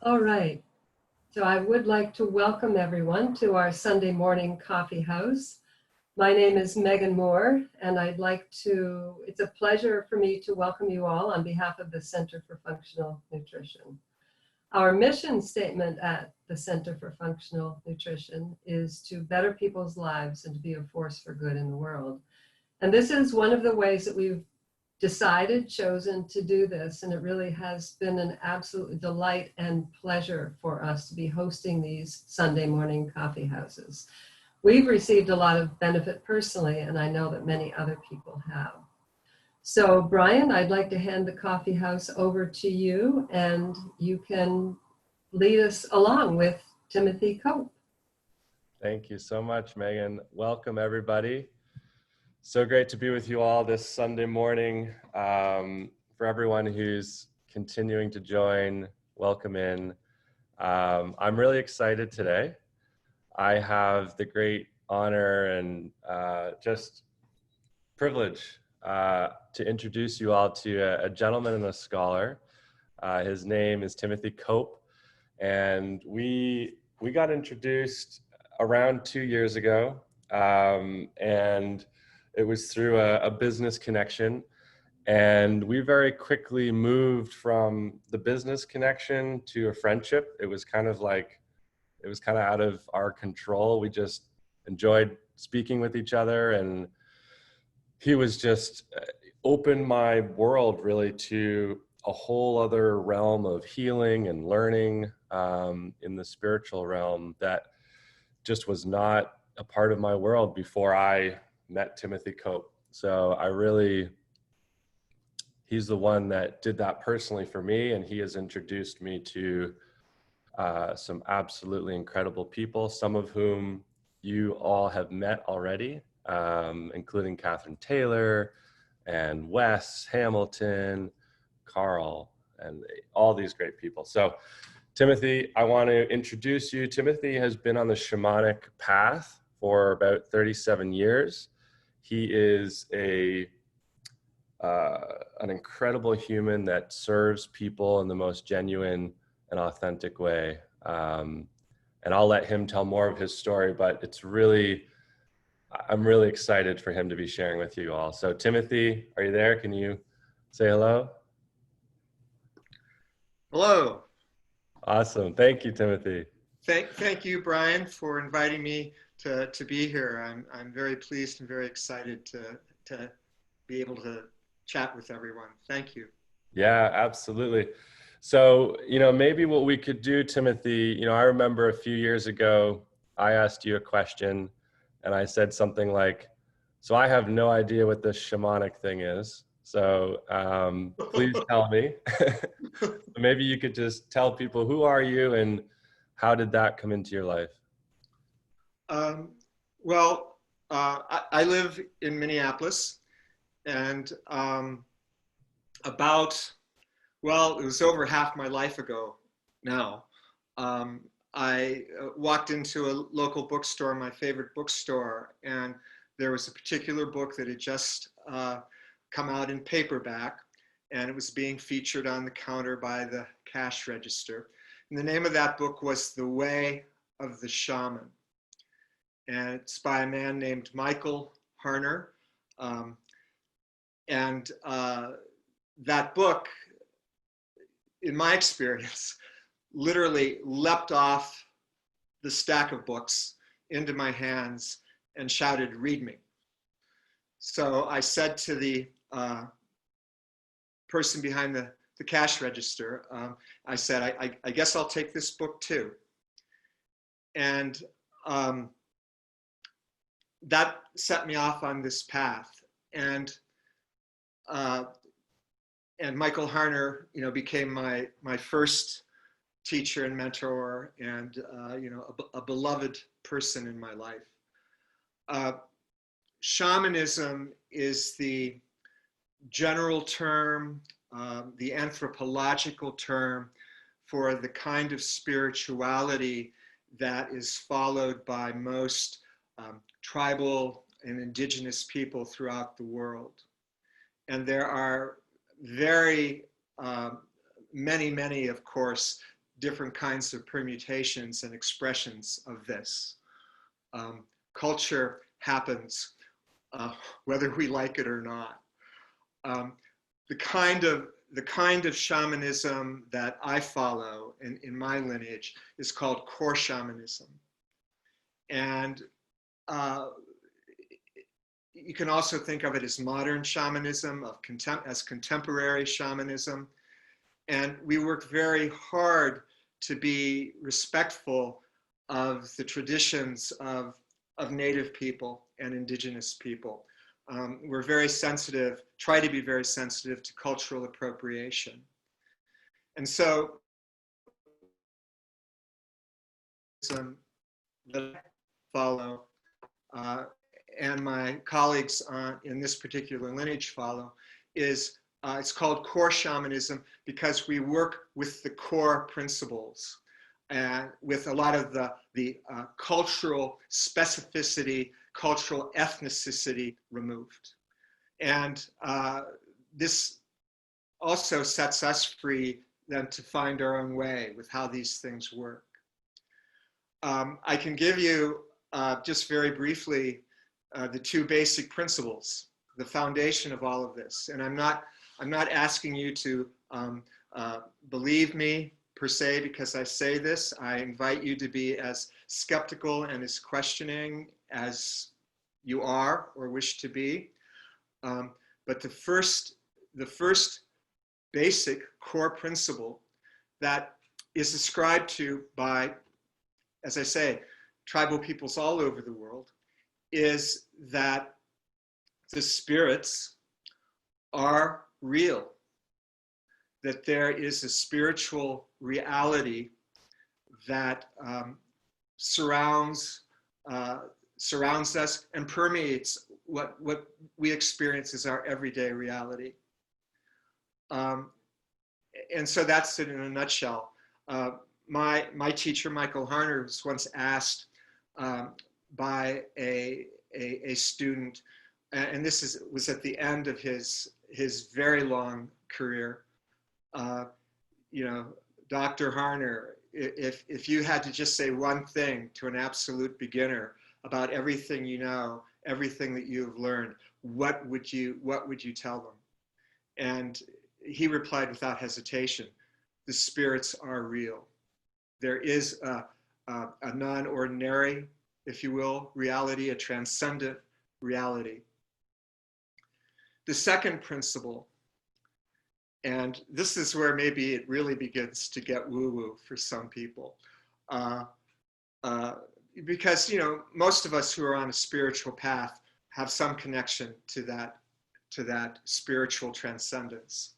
All right. So I would like to welcome everyone to our Sunday morning coffee house. My name is Megan Moore, and it's a pleasure for me to welcome you all on behalf of the Center for Functional Nutrition. Our mission statement at the Center for Functional Nutrition is to better people's lives and to be a force for good in the world. And this is one of the ways that we've chosen to do this, and it really has been an absolute delight and pleasure for us to be hosting these Sunday morning coffee houses. We've received a lot of benefit personally, and I know that many other people have. So Brian, I'd like to hand the coffee house over to you, and you can lead us along with Timothy Cope. Thank you so much, Megan. Welcome, everybody. So great to be with you all this Sunday morning. For everyone who's continuing to join, welcome in. I'm really excited today. I have the great honor and just privilege to introduce you all to a gentleman and a scholar. His name is Timothy Cope, and we got introduced around 2 years ago, and it was through a business connection, and we very quickly moved from the business connection to a friendship. It was kind of out of our control. We just enjoyed speaking with each other, and he was just opened my world really to a whole other realm of healing and learning in the spiritual realm that just was not a part of my world before I met Timothy Cope. So he's the one that did that personally for me, and he has introduced me to some absolutely incredible people, some of whom you all have met already, including Catherine Taylor and Wes Hamilton, Carl, and all these great people. So Timothy, I want to introduce you. Timothy has been on the shamanic path for about 37 years. He is an incredible human that serves people in the most genuine and authentic way. And I'll let him tell more of his story, but I'm really excited for him to be sharing with you all. So Timothy, are you there? Can you say hello? Hello. Awesome. Thank you, Timothy. Thank you, Brian, for inviting me to be here. I'm very pleased and very excited to be able to chat with everyone. Thank you. Yeah, absolutely. So, maybe what we could do, Timothy, I remember a few years ago, I asked you a question and I said something like, so I have no idea what this shamanic thing is. So please tell me. Maybe you could just tell people, who are you and how did that come into your life? I live in Minneapolis, and it was over half my life ago now. I walked into a local bookstore, my favorite bookstore, and there was a particular book that had just come out in paperback, and it was being featured on the counter by the cash register. And the name of that book was The Way of the Shaman. And it's by a man named Michael Harner. That book, in my experience, literally leapt off the stack of books into my hands and shouted, "Read me." So I said to the person behind the cash register, I said, I guess I'll take this book too. And that set me off on this path. And Michael Harner, became my first teacher and mentor, and a beloved person in my life. Shamanism is the general term, the anthropological term for the kind of spirituality that is followed by most tribal and indigenous people throughout the world. And there are very many, of course, different kinds of permutations and expressions of this. Culture happens whether we like it or not. The kind of shamanism that I follow in my lineage is called core shamanism. And you can also think of it as modern shamanism, as contemporary shamanism. And we work very hard to be respectful of the traditions of Native people and indigenous people. We're very sensitive, try to be very sensitive to cultural appropriation. And so, that I follow, and my colleagues in this particular lineage follow, is it's called core shamanism because we work with the core principles and with a lot of the cultural specificity, cultural ethnicity removed. And this also sets us free then to find our own way with how these things work. I can give you just very briefly the two basic principles, the foundation of all of this. And I'm not asking you to believe me per se because I say this. I invite you to be as skeptical and as questioning as you are or wish to be. But the first basic core principle that is ascribed to by, as I say, tribal peoples all over the world is that the spirits are real, that there is a spiritual reality that surrounds us and permeates what we experience as our everyday reality. And so that's it in a nutshell. My teacher, Michael Harner, was once asked by a student, and this was at the end of his very long career. You know, Dr. Harner, if you had to just say one thing to an absolute beginner about everything you know, everything that you've learned, what would you tell them? And he replied without hesitation, the spirits are real. There is a non-ordinary, if you will, reality, a transcendent reality. The second principle, and this is where maybe it really begins to get woo-woo for some people, because, you know, most of us who are on a spiritual path have some connection to that spiritual transcendence.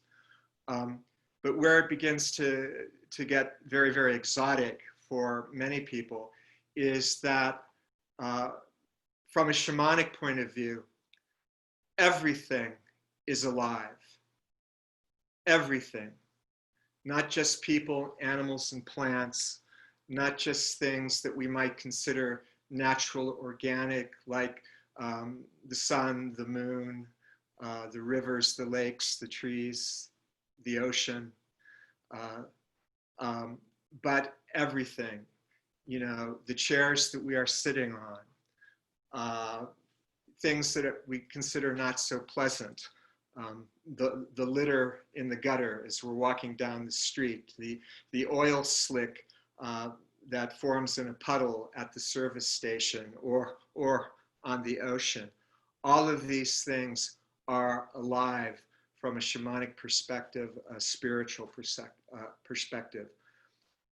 But where it begins to get very, very exotic for many people is that from a shamanic point of view, everything is alive. Everything, not just people, animals, and plants, not just things that we might consider natural, organic, like the sun, the moon, the rivers, the lakes, the trees, the ocean, but everything, you know, the chairs that we are sitting on, things that we consider not so pleasant, the litter in the gutter as we're walking down the street, the oil slick that forms in a puddle at the service station or on the ocean. All of these things are alive from a shamanic perspective, a spiritual perspective.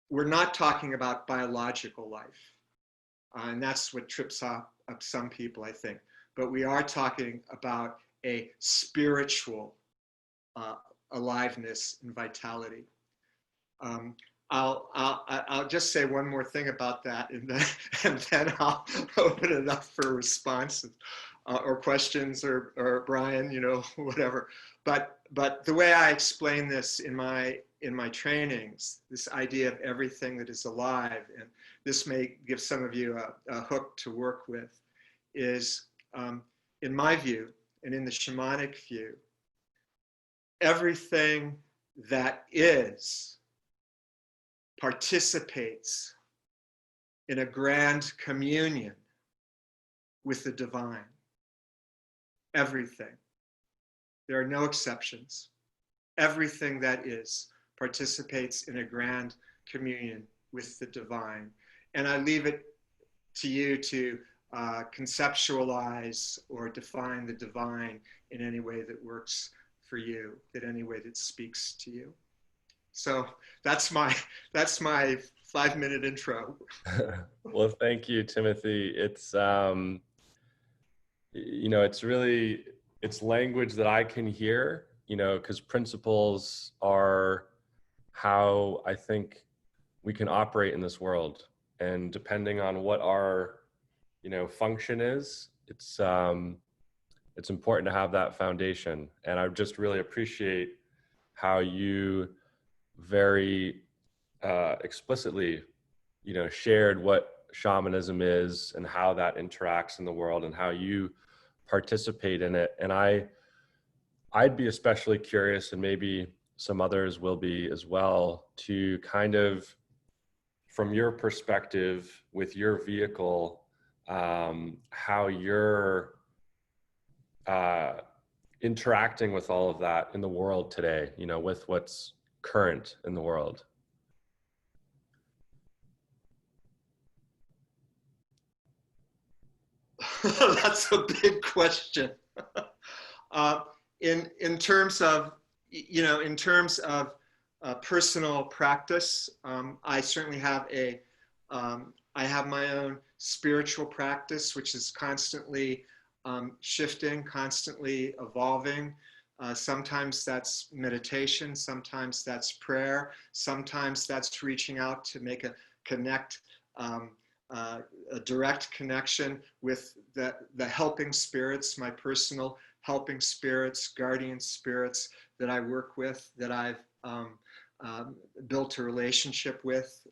We're not talking about biological life, and that's what trips up some people, I think. But we are talking about a spiritual aliveness and vitality. I'll just say one more thing about that, and then I'll open it up for responses or questions, or Brian, you know, whatever. But the way I explain this in my trainings, this idea of everything that is alive, and this may give some of you a hook to work with, is in my view, and in the shamanic view, everything that is participates in a grand communion with the divine. Everything. There are no exceptions. Everything that is participates in a grand communion with the divine. And I leave it to you to conceptualize or define the divine in any way that works for you, in any way that speaks to you. So that's my 5-minute intro. Well, thank you, Timothy. It's it's language that I can hear, because principles are how I think we can operate in this world. And depending on what our, function is, it's important to have that foundation. And I just really appreciate how you very explicitly, shared what shamanism is and how that interacts in the world and how you participate in it. And I'd be especially curious, and maybe some others will be as well, to kind of, from your perspective with your vehicle, how you're interacting with all of that in the world today, with what's current in the world. That's a big question. In terms of, personal practice, I certainly have I have my own spiritual practice, which is constantly shifting, constantly evolving. Sometimes that's meditation, sometimes that's prayer, sometimes that's reaching out to make a direct connection with the helping spirits, my personal helping spirits, guardian spirits that I work with, that I've built a relationship with,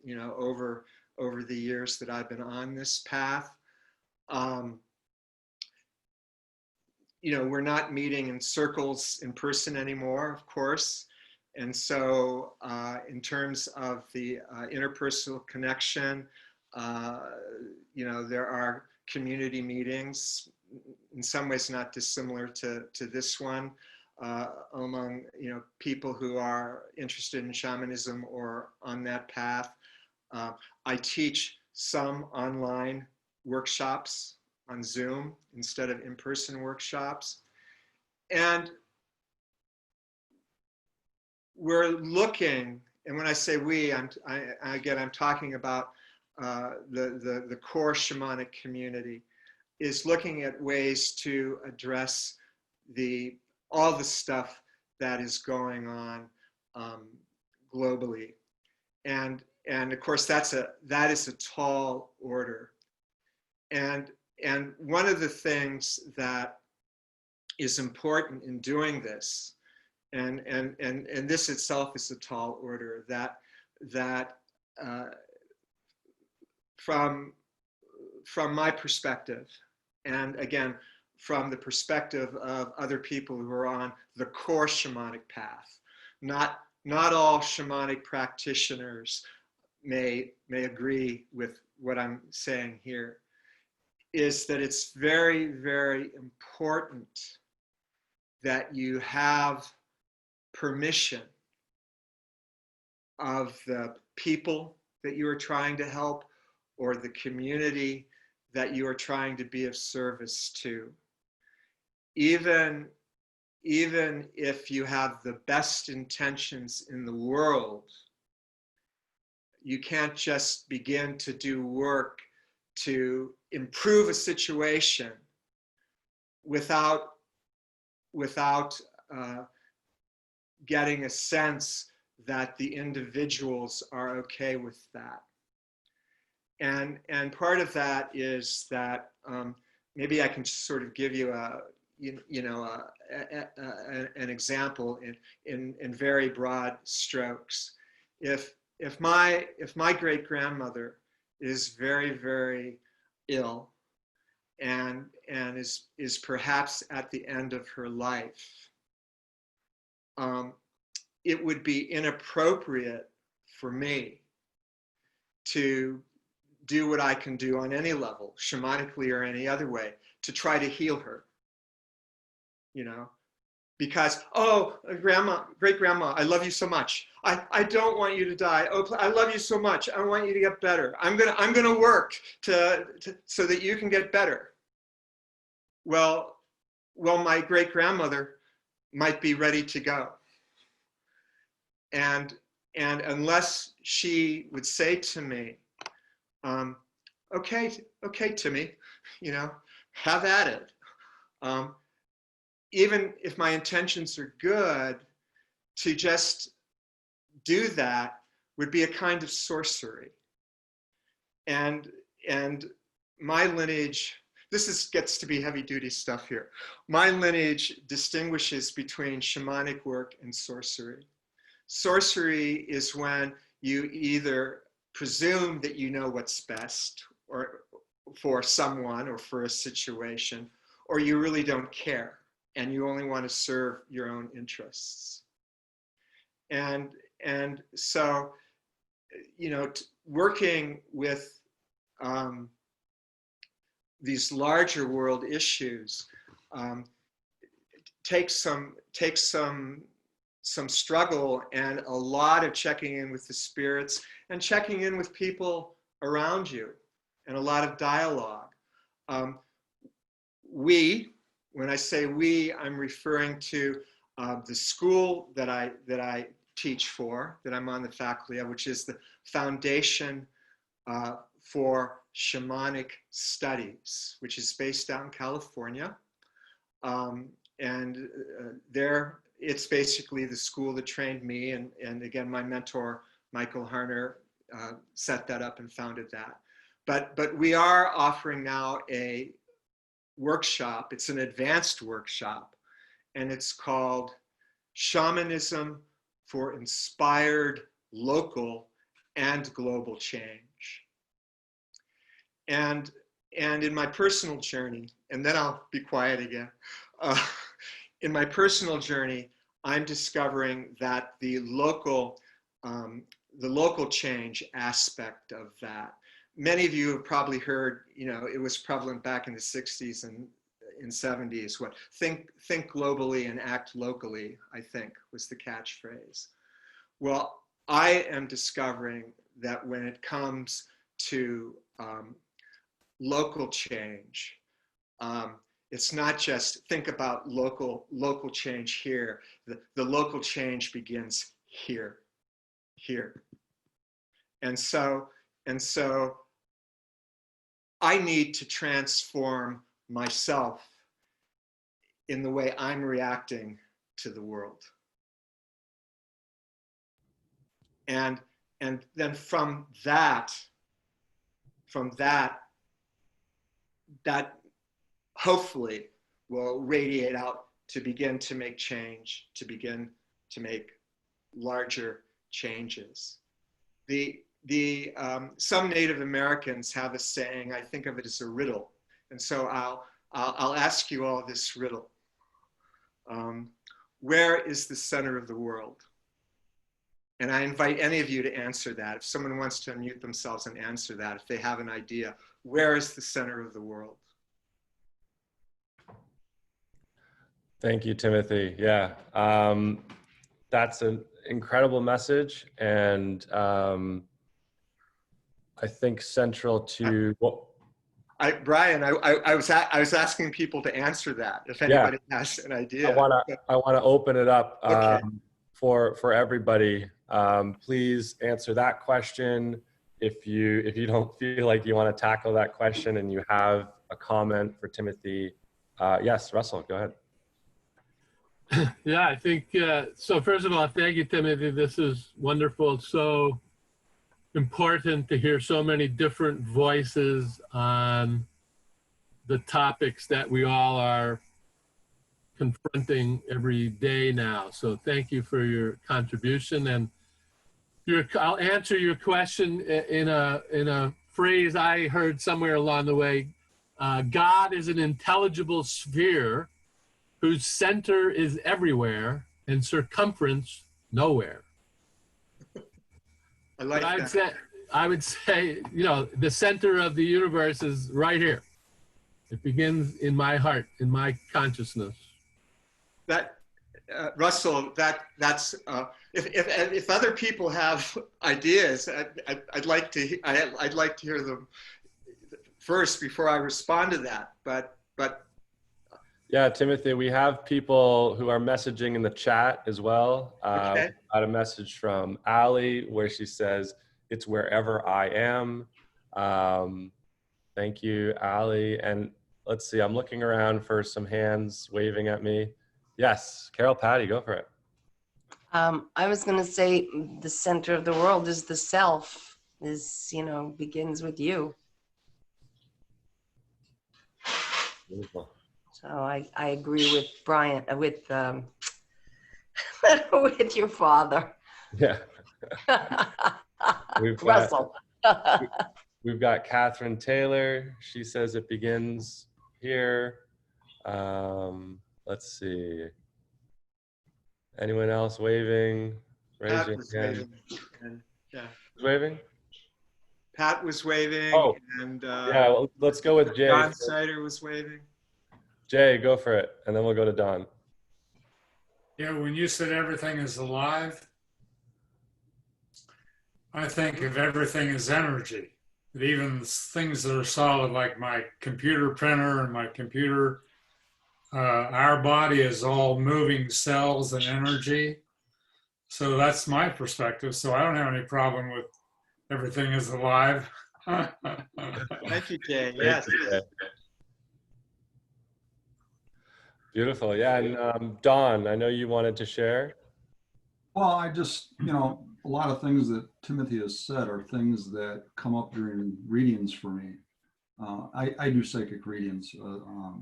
over the years that I've been on this path. We're not meeting in circles in person anymore, of course. And so in terms of the interpersonal connection, there are community meetings, in some ways not dissimilar to this one, among people who are interested in shamanism or on that path. I teach some online workshops on Zoom instead of in-person workshops. And we're looking, and when I say we, I'm talking about the core shamanic community, is looking at ways to address all the stuff that is going on globally. And of course that is a tall order. And one of the things that is important in doing this, and this itself is a tall order, that from my perspective, and again, from the perspective of other people who are on the core shamanic path, not all shamanic practitioners may agree with what I'm saying here, is that it's very, very important that you have permission of the people that you are trying to help or the community that you are trying to be of service to. Even if you have the best intentions in the world, you can't just begin to do work to improve a situation without getting a sense that the individuals are okay with that. And part of that is that maybe I can sort of give you an example in very broad strokes. If my great grandmother is very, very ill and is perhaps at the end of her life, it would be inappropriate for me to do what I can do on any level, shamanically or any other way, to try to heal her, you know, because, oh, grandma, great grandma, I love you so much. I don't want you to die. Oh, I love you so much. I want you to get better. I'm gonna work so that you can get better. Well, my great grandmother might be ready to go. And unless she would say to me, okay, Timmy, you know, have at it. Even if my intentions are good, to just do that would be a kind of sorcery. And my lineage, gets to be heavy duty stuff here. My lineage distinguishes between shamanic work and sorcery. Sorcery is when you either presume that you know what's best or for someone or for a situation, or you really don't care and you only want to serve your own interests. And so, you know, working with these larger world issues takes some struggle and a lot of checking in with the spirits and checking in with people around you, and a lot of dialogue. When I say we, I'm referring to the school that I teach for, that I'm on the faculty of, which is the Foundation for Shamanic Studies, which is based out in California. It's basically the school that trained me, and again, my mentor, Michael Harner, set that up and founded that. But we are offering now a workshop. It's an advanced workshop, and it's called Shamanism for Inspired Local and Global Change. And in my personal journey, and then I'll be quiet again. In my personal journey, I'm discovering that the local change aspect of that. Many of you have probably heard, you know, it was prevalent back in the 60s and in 70s, what think globally and act locally, I think was the catchphrase. Well, I am discovering that when it comes to local change, it's not just think about local change here. The local change begins here. And so I need to transform myself in the way I'm reacting to the world. And then from that hopefully will radiate out to begin to make change, to begin to make larger changes. Some Native Americans have a saying, I think of it as a riddle. And so I'll ask you all this riddle. Where is the center of the world? And I invite any of you to answer that. If someone wants to unmute themselves and answer that, if they have an idea, where is the center of the world? Thank you, Timothy. Yeah, that's an incredible message, and I think central to what. Brian, I was asking people to answer that. If anybody has an idea, I wanna open it up okay. for everybody. Please answer that question. If you don't feel like you want to tackle that question and you have a comment for Timothy, yes, Russell, go ahead. Yeah, I think, so first of all, thank you, Timothy. This is wonderful. It's so important to hear so many different voices on the topics that we all are confronting every day now. So thank you for your contribution. And I'll answer your question in a phrase I heard somewhere along the way. God is an intelligible sphere whose center is everywhere and circumference nowhere. I like that. I would say, you know, the center of the universe is right here. It begins in my heart, in my consciousness. That Russell, that's if other people have ideas, I'd like to hear them first before I respond to that. But yeah, Timothy, we have people who are messaging in the chat as well. Okay. Got a message from Ali where she says, "It's wherever I am." Thank you, Ali. And let's see, I'm looking around for some hands waving at me. Yes, Carol Patty, go for it. I was going to say the center of the world is the self, begins with you. Beautiful. So I agree with Brian, with with your father. Yeah. Russell. We've got Catherine Taylor. She says it begins here. Let's see. Anyone else waving? Pat Raising was hand. waving. And, yeah. Waving? Pat was waving. Oh, and yeah, well, let's go with Jay. John Sider was waving. Jay, go for it, and then we'll go to Don. Yeah, when you said everything is alive, I think of everything as energy. That even things that are solid, like my computer printer and my computer, our body is all moving cells and energy. So that's my perspective. So I don't have any problem with everything is alive. Thank you, Jay. Yes. Jay. Beautiful. Yeah. And Don, I know you wanted to share. Well, I just, a lot of things that Timothy has said are things that come up during readings for me. I do psychic readings, and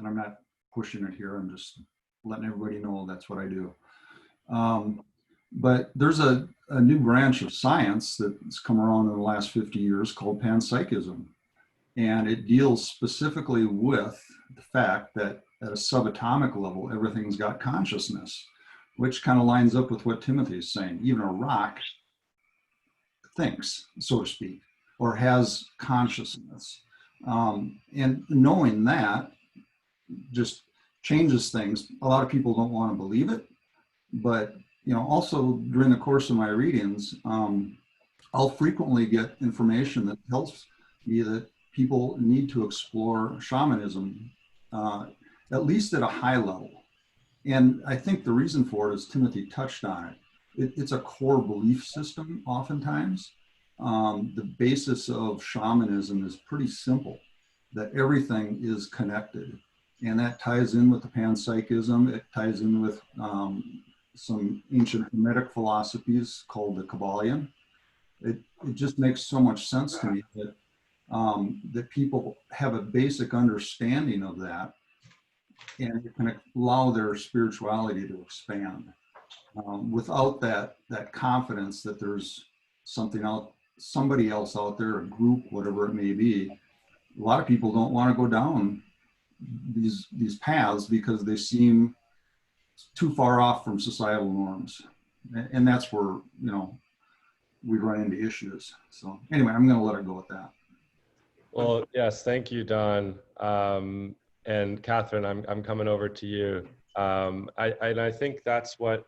I'm not pushing it here. I'm just letting everybody know that's what I do. But there's a new branch of science that's come around in the last 50 years called panpsychism. And it deals specifically with the fact that at a subatomic level, everything's got consciousness, which kind of lines up with what Timothy is saying. Even a rock thinks, so to speak, or has consciousness. And knowing that just changes things. A lot of people don't want to believe it, but also during the course of my readings, I'll frequently get information that tells me that people need to explore shamanism, at least at a high level. And I think the reason for it is Timothy touched on it. It's a core belief system oftentimes. The basis of shamanism is pretty simple, that everything is connected. And that ties in with the panpsychism. It ties in with some ancient Hermetic philosophies called the Kabbalion. It just makes so much sense to me that that people have a basic understanding of that, and it can allow their spirituality to expand. Without that confidence that there's somebody else out there, a group, whatever it may be, a lot of people don't want to go down these paths because they seem too far off from societal norms, and that's where we run into issues. So anyway, I'm going to let it go with that. Well, yes, thank you, Don. And Catherine, I'm coming over to you. I think that's what's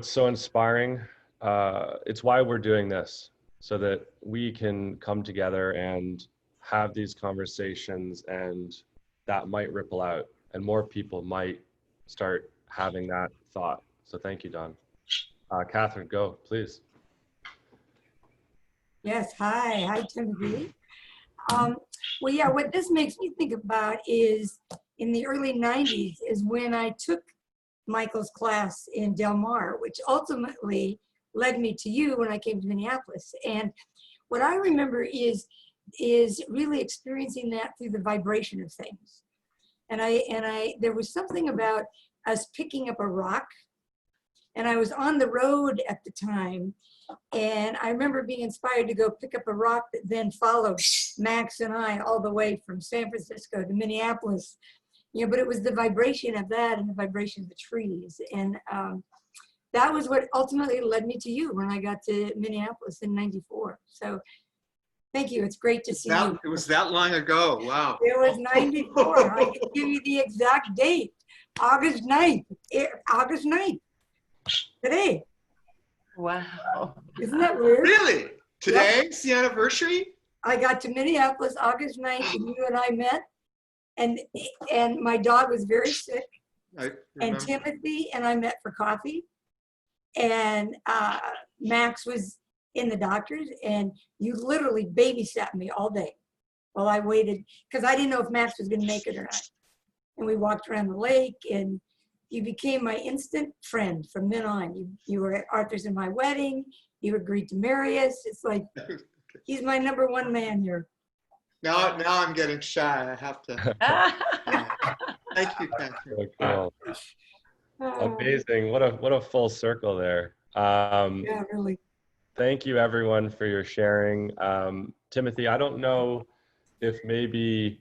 so inspiring. It's why we're doing this, so that we can come together and have these conversations, and that might ripple out, and more people might start having that thought. So thank you, Don. Catherine, go, please. Yes, hi Timothy. Well, yeah, what this makes me think about is in the early 90s is when I took Michael's class in Del Mar, which ultimately led me to you when I came to Minneapolis. And what I remember is really experiencing that through the vibration of things. And there was something about us picking up a rock, and I was on the road at the time, and I remember being inspired to go pick up a rock that then followed Max and I all the way from San Francisco to Minneapolis. But it was the vibration of that and the vibration of the trees. And that was what ultimately led me to you when I got to Minneapolis in '94. So thank you. It's great to see you. It was that long ago. Wow. It was '94. I can give you the exact date. August 9th. August 9th. Today. Wow. Isn't that weird? Really? Today's the anniversary? I got to Minneapolis August 9th and you and I met. And my dog was very sick. I And remember. Timothy and I met for coffee. And Max was in the doctor's, and you literally babysat me all day while I waited, because I didn't know if Max was going to make it or not. And we walked around the lake, and you became my instant friend from then on. You were at Arthur's in my wedding. You agreed to marry us. It's like, he's my #1 man here. Now I'm getting shy. I have to. Yeah. Thank you, Catherine. So cool. Amazing. What a full circle there. Yeah, really. Thank you everyone for your sharing. Timothy, I don't know if maybe,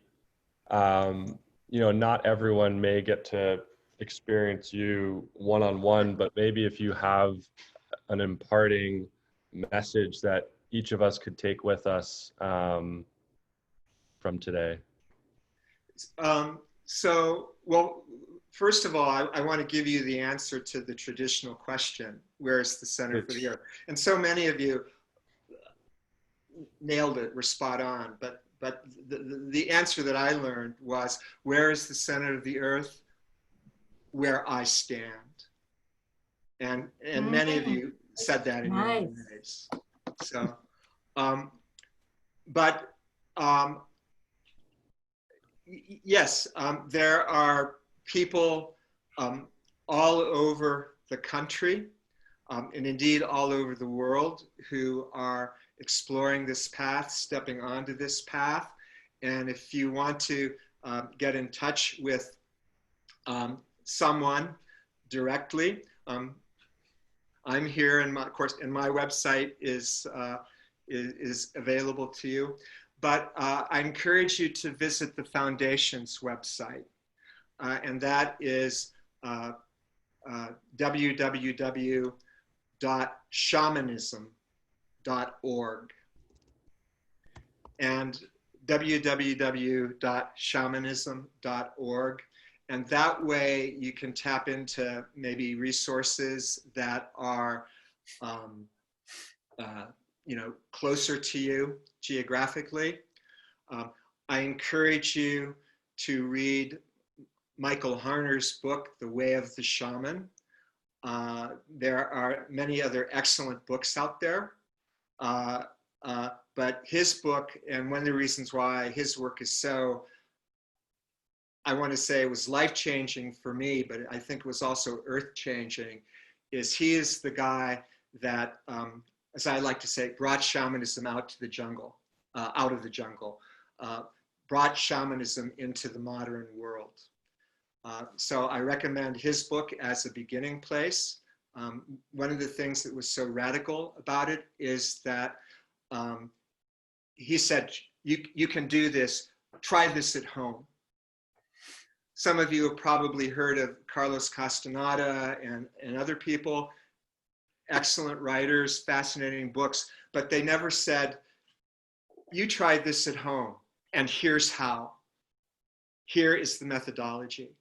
not everyone may get to experience you one-on-one, but maybe if you have an imparting message that each of us could take with us from today. Well, first of all, I want to give you the answer to the traditional question, where is the center for the earth? And so many of you nailed it, were spot on, but the answer that I learned was, where is the center of the earth? Where I stand. And many of you said that in your own ways. So, yes, there are people all over the country, and indeed all over the world, who are exploring this path, stepping onto this path. And if you want to get in touch with someone directly, I'm here, and of course, and my website is available to you. But I encourage you to visit the Foundation's website, and that is www.shamanism.org, and www.shamanism.org. And that way you can tap into maybe resources that are closer to you geographically. I encourage you to read Michael Harner's book, The Way of the Shaman. There are many other excellent books out there, but his book, and one of the reasons why his work is so, I want to say it was life-changing for me, but I think it was also earth-changing, is he is the guy that, as I like to say, brought shamanism out to the jungle, out of the jungle, brought shamanism into the modern world. So I recommend his book as a beginning place. One of the things that was so radical about it is that he said, you can do this, try this at home. Some of you have probably heard of Carlos Castaneda and other people, excellent writers, fascinating books, but they never said, you tried this at home, and here's how. Here is the methodology.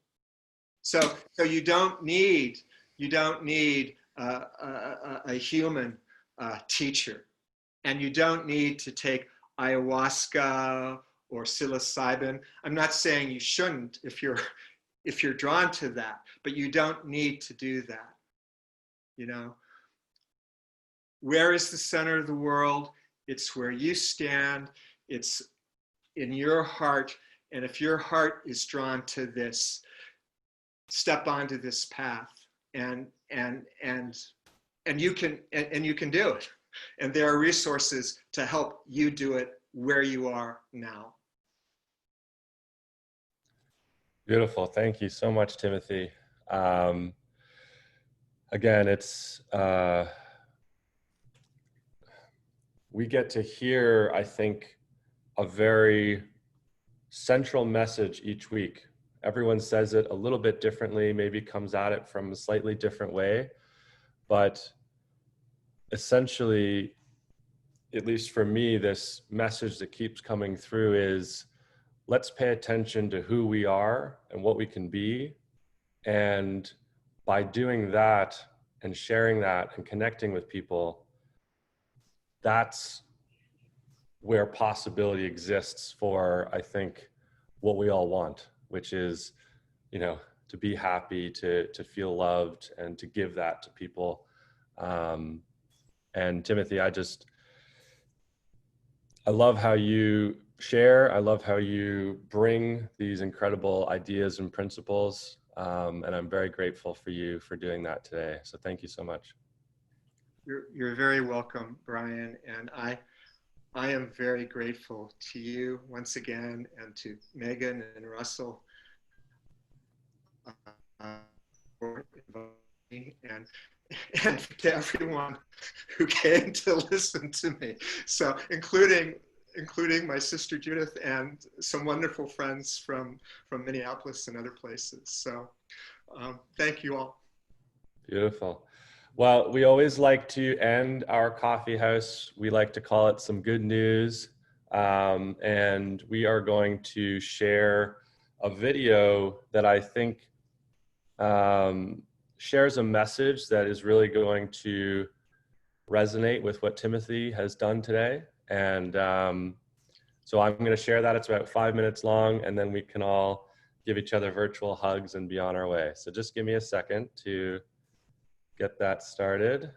So you don't need a human teacher, and you don't need to take ayahuasca or psilocybin. I'm not saying you shouldn't if you're drawn to that, but you don't need to do that. Where is the center of the world? It's where you stand. It's in your heart. And if your heart is drawn to this, step onto this path, and you can do it. And there are resources to help you do it where you are now. Beautiful. Thank you so much, Timothy. Again, it's we get to hear, I think, a very central message each week. Everyone says it a little bit differently, maybe comes at it from a slightly different way. But essentially, at least for me, this message that keeps coming through is, let's pay attention to who we are and what we can be. And by doing that and sharing that and connecting with people, that's where possibility exists for, I think, what we all want, which is, you know, to be happy, to feel loved, and to give that to people. And Timothy, I love how you share. I love how you bring these incredible ideas and principles. And I'm very grateful for you for doing that today. So thank you so much. You're very welcome, Brian. And I am very grateful to you once again, and to Megan and Russell for inviting me, and to everyone who came to listen to me. So including my sister Judith and some wonderful friends from Minneapolis and other places. So thank you all. Beautiful. Well, we always like to end our coffee house. We like to call it some good news. And we are going to share a video that I think shares a message that is really going to resonate with what Timothy has done today. And so I'm going to share that. It's about 5 minutes long, and then we can all give each other virtual hugs and be on our way. So just give me a second to get that started.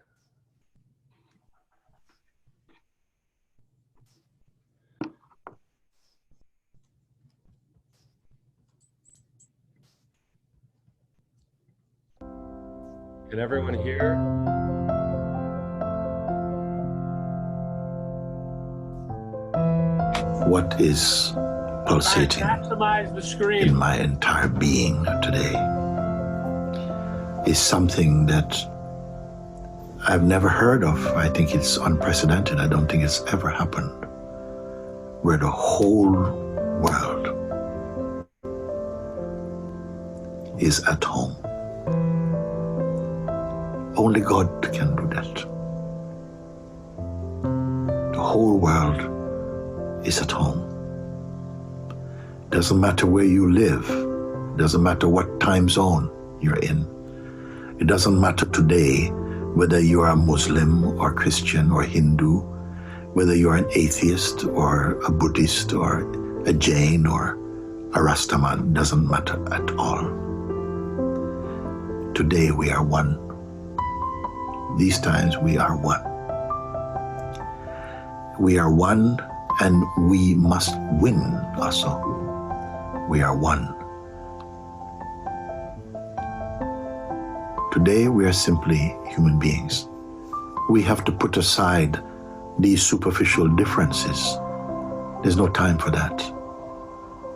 Can everyone hear? What is pulsating Maximize the screen. in my entire being today is something that I've never heard of. I think it's unprecedented. I don't think it's ever happened, where the whole world is at home. Only God can do that. The whole world is at home. Doesn't matter where you live. Doesn't matter what time zone you're in. It doesn't matter today whether you are a Muslim or Christian or Hindu, whether you're an atheist or a Buddhist or a Jain or a Rastaman. Doesn't matter at all. Today we are one. These times we are one. We are one, and we must win also. We are one. Today we are simply human beings. We have to put aside these superficial differences. There's no time for that.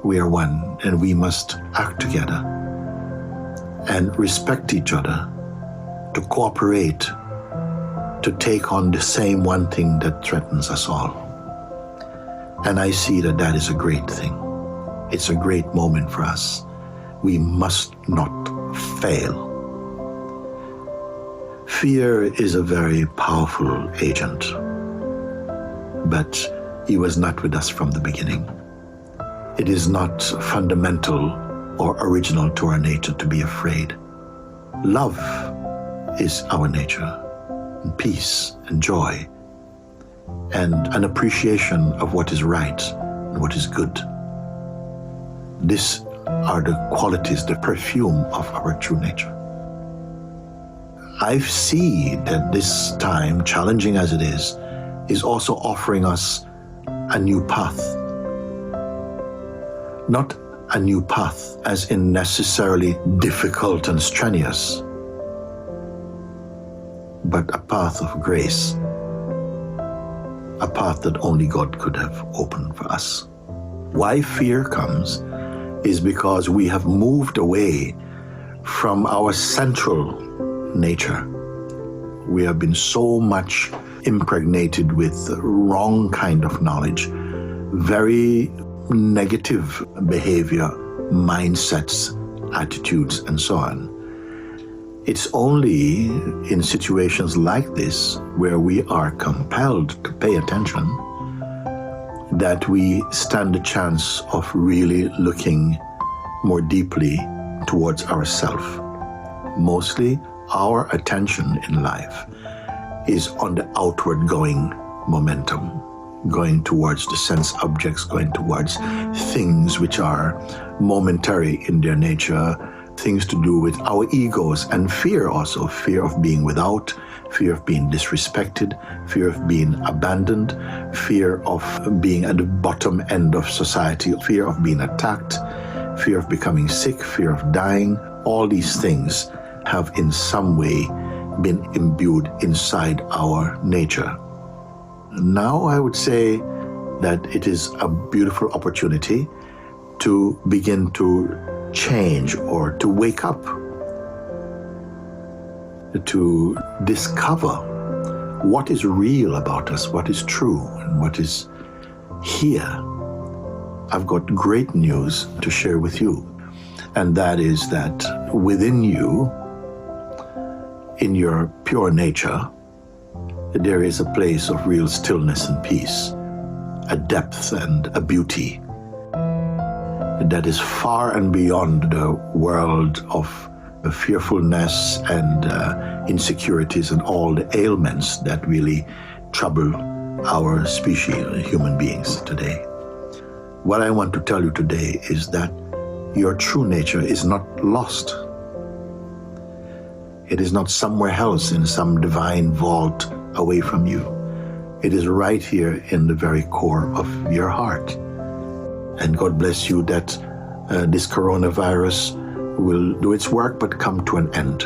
We are one, and we must act together and respect each other, to cooperate, to take on the same one thing that threatens us all. And I see that that is a great thing. It's a great moment for us. We must not fail. Fear is a very powerful agent, but he was not with us from the beginning. It is not fundamental or original to our nature to be afraid. Love is our nature, and peace and joy, and an appreciation of what is right and what is good. These are the qualities, the perfume of our true nature. I see that this time, challenging as it is also offering us a new path. Not a new path as in necessarily difficult and strenuous, but a path of grace, a path that only God could have opened for us. Why fear comes is because we have moved away from our central nature. We have been so much impregnated with wrong kind of knowledge, very negative behavior, mindsets, attitudes, and so on. It's only in situations like this where we are compelled to pay attention that we stand a chance of really looking more deeply towards ourselves. Mostly, our attention in life is on the outward going momentum, going towards the sense objects, going towards things which are momentary in their nature, things to do with our egos, and fear also, fear of being without, fear of being disrespected, fear of being abandoned, fear of being at the bottom end of society, fear of being attacked, fear of becoming sick, fear of dying. All these things have in some way been imbued inside our nature. Now I would say that it is a beautiful opportunity to begin to change or to wake up, to discover what is real about us, what is true, and what is here. I've got great news to share with you, and that is that within you, in your pure nature, there is a place of real stillness and peace, a depth and a beauty that is far and beyond the world of fearfulness and insecurities and all the ailments that really trouble our species, human beings today. What I want to tell you today is that your true nature is not lost. It is not somewhere else in some divine vault away from you. It is right here in the very core of your heart. And God bless you that this coronavirus will do its work but come to an end.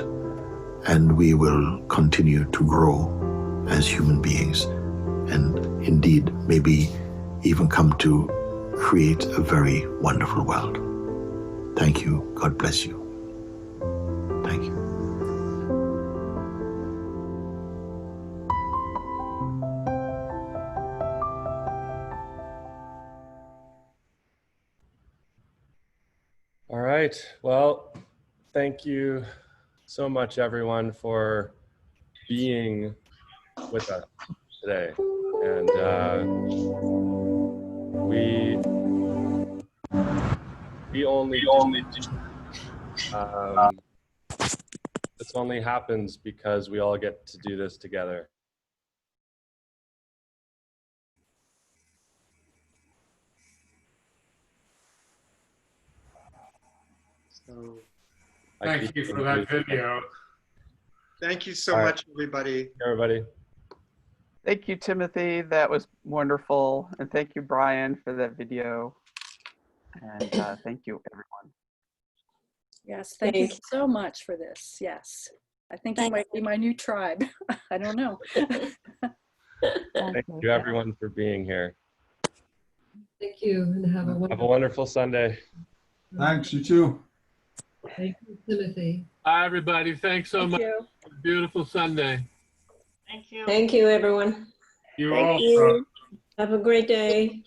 And we will continue to grow as human beings. And indeed, maybe even come to create a very wonderful world. Thank you. God bless you. Thank you. All right. Well, thank you so much, everyone, for being with us today. And this only happens because we all get to do this together. So, Thank you for that video. thank you so All right. much, everybody. Everybody. Thank you, Timothy. That was wonderful. And thank you, Brian, for that video. And thank you, everyone. Yes, thank you so much for this. Yes. I think it might be my new tribe. I don't know. Thank you, everyone, for being here. Thank you, and have a wonderful Sunday. Thanks, you too. Thank you, Timothy. Hi, everybody. Thanks so much. You. Beautiful Sunday. Thank you, everyone. You Thank also. you. Have a great day.